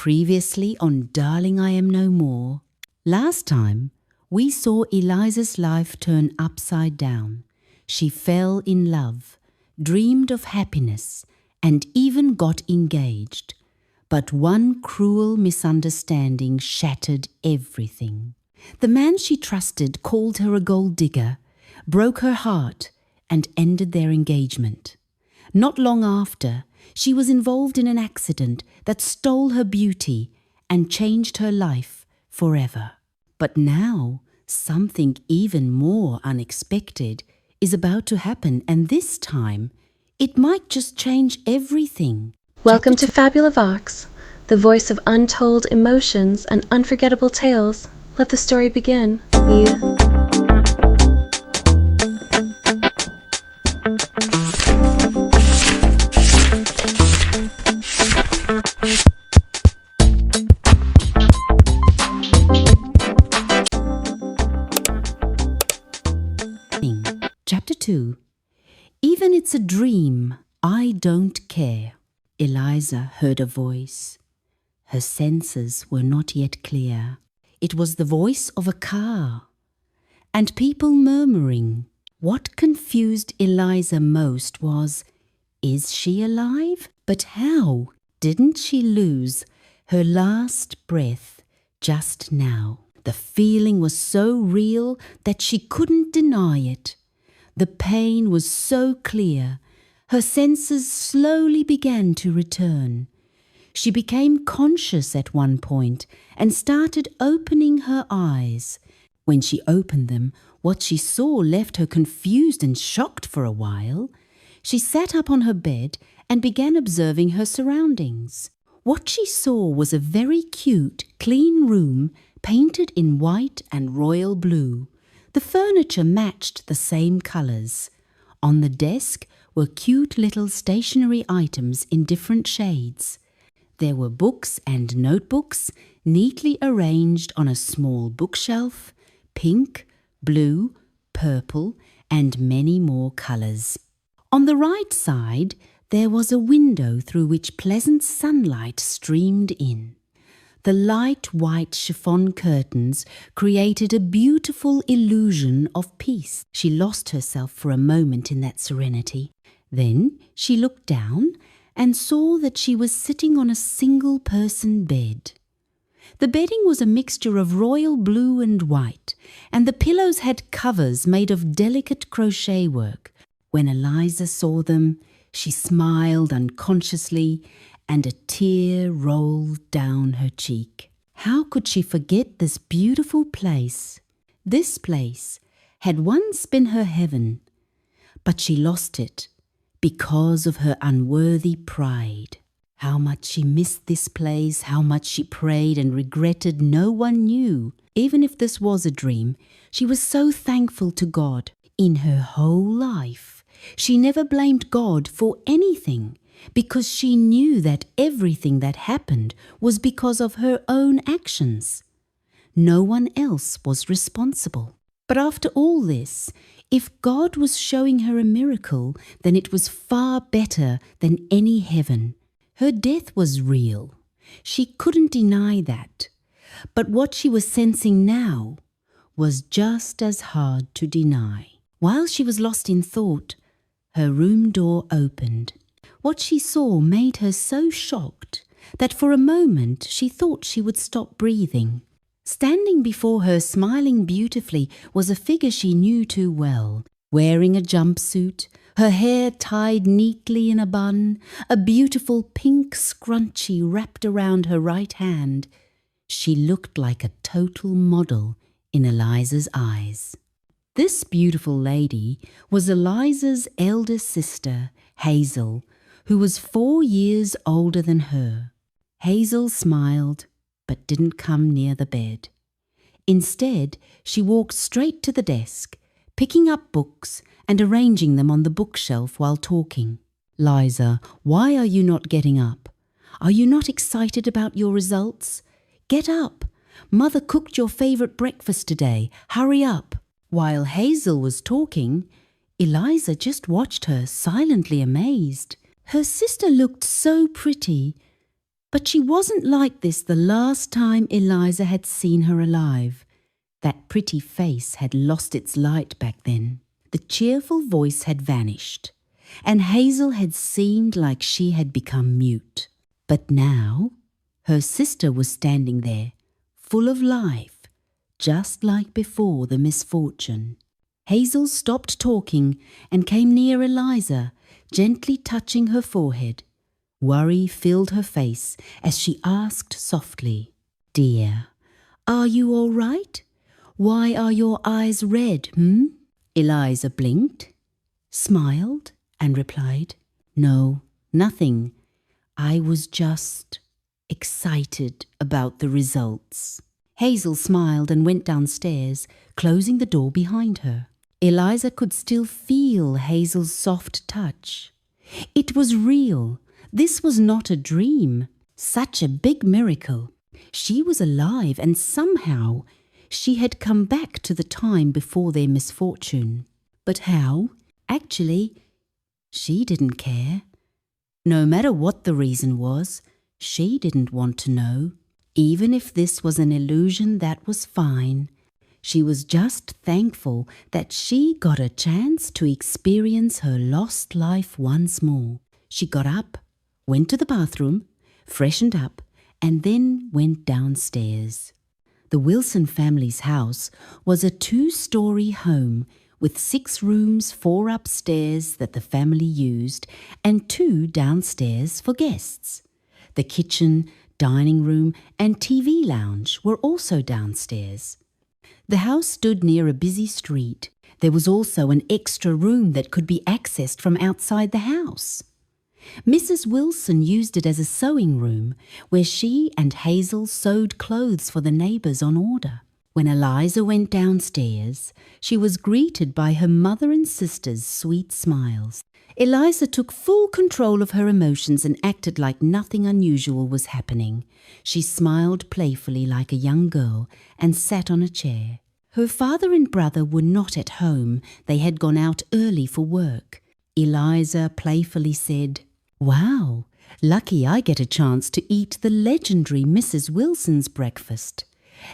Previously on Darling, I Am No More. Last time, we saw Eliza's life turn upside down. She fell in love, dreamed of happiness, and even got engaged. But one cruel misunderstanding shattered everything. The man she trusted called her a gold digger, broke her heart, and ended their engagement. Not long after, she was involved in an accident that stole her beauty and changed her life forever. But now, something even more unexpected is about to happen, and this time, it might just change everything. Welcome to Fabulavox, the voice of untold emotions and unforgettable tales. Let the story begin. Chapter 2. Even it's a dream, I don't care. Eliza heard a voice. Her senses were not yet clear. It was the voice of a car, and people murmuring. What confused Eliza most was, is she alive? But how? Didn't she lose her last breath just now? The feeling was so real that she couldn't deny it. The pain was so clear, her senses slowly began to return. She became conscious at one point and started opening her eyes. When she opened them, what she saw left her confused and shocked for a while. She sat up on her bed and began observing her surroundings. What she saw was a very cute, clean room painted in white and royal blue. The furniture matched the same colours. On the desk were cute little stationery items in different shades. There were books and notebooks neatly arranged on a small bookshelf, pink, blue, purple, and many more colours. On the right side, there was a window through which pleasant sunlight streamed in. The light white chiffon curtains created a beautiful illusion of peace. She lost herself for a moment in that serenity. Then she looked down and saw that she was sitting on a single-person bed. The bedding was a mixture of royal blue and white, and the pillows had covers made of delicate crochet work. When Eliza saw them, she smiled unconsciously, and a tear rolled down her cheek. How could she forget this beautiful place? This place had once been her heaven, but she lost it because of her unworthy pride. How much she missed this place, how much she prayed and regretted, no one knew. Even if this was a dream, she was so thankful to God. In her whole life, she never blamed God for anything, because she knew that everything that happened was because of her own actions. No one else was responsible. But after all this, if God was showing her a miracle, then it was far better than any heaven. Her death was real. She couldn't deny that. But what she was sensing now was just as hard to deny. While she was lost in thought, her room door opened. What she saw made her so shocked that for a moment she thought she would stop breathing. Standing before her, smiling beautifully, was a figure she knew too well, wearing a jumpsuit, her hair tied neatly in a bun, a beautiful pink scrunchie wrapped around her right hand. She looked like a total model in Eliza's eyes. This beautiful lady was Eliza's elder sister, Hazel, who was 4 years older than her. Hazel smiled, but didn't come near the bed. Instead, she walked straight to the desk, picking up books and arranging them on the bookshelf while talking. "Liza, why are you not getting up? Are you not excited about your results? Get up. Mother cooked your favorite breakfast today. Hurry up." While Hazel was talking, Eliza just watched her, silently amazed. Her sister looked so pretty, But she wasn't like this the last time Eliza had seen her alive. That pretty face had lost its light back then. The cheerful voice had vanished, and Hazel had seemed like she had become mute. But now her sister was standing there, full of life, just like before the misfortune. Hazel stopped talking and came near Eliza, gently touching her forehead. Worry filled her face as she asked softly, "Dear, are you all right? Why are your eyes red, Eliza blinked, smiled, and replied, "No, nothing. I was just excited about the results." Hazel smiled and went downstairs, closing the door behind her. Eliza could still feel Hazel's soft touch. It was real. This was not a dream. Such a big miracle. She was alive, and somehow she had come back to the time before their misfortune. But how? Actually, she didn't care. No matter what the reason was, she didn't want to know. Even if this was an illusion, that was fine. She was just thankful that she got a chance to experience her lost life once more. She got up, went to the bathroom, freshened up, and then went downstairs. The Wilson family's house was a 2-story home with 6 rooms, 4 upstairs that the family used, and 2 downstairs for guests. The kitchen, dining room, and TV lounge were also downstairs. The house stood near a busy street. There was also an extra room that could be accessed from outside the house. Mrs. Wilson used it as a sewing room where she and Hazel sewed clothes for the neighbours on order. When Eliza went downstairs, she was greeted by her mother and sister's sweet smiles. Eliza took full control of her emotions and acted like nothing unusual was happening. She smiled playfully like a young girl and sat on a chair. Her father and brother were not at home. They had gone out early for work. Eliza playfully said, "Wow, lucky I get a chance to eat the legendary Mrs. Wilson's breakfast.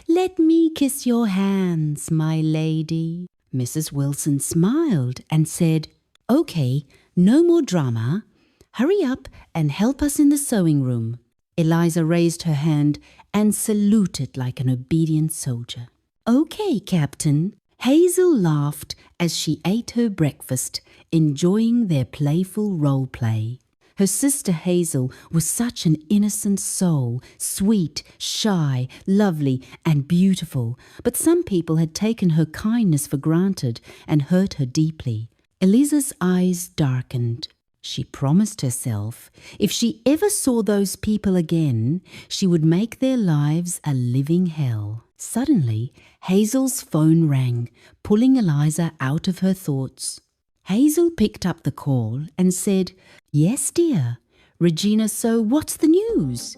Let me kiss your hands, my lady." Mrs. Wilson smiled and said, "Okay, no more drama. Hurry up and help us in the sewing room." Eliza raised her hand and saluted like an obedient soldier. "Okay, Captain." Hazel laughed as she ate her breakfast, enjoying their playful role play. Her sister Hazel was such an innocent soul, sweet, shy, lovely, and beautiful, but some people had taken her kindness for granted and hurt her deeply. Eliza's eyes darkened. She promised herself if she ever saw those people again, she would make their lives a living hell. Suddenly, Hazel's phone rang, pulling Eliza out of her thoughts. Hazel picked up the call and said, "Yes, dear. Regina, so what's the news?"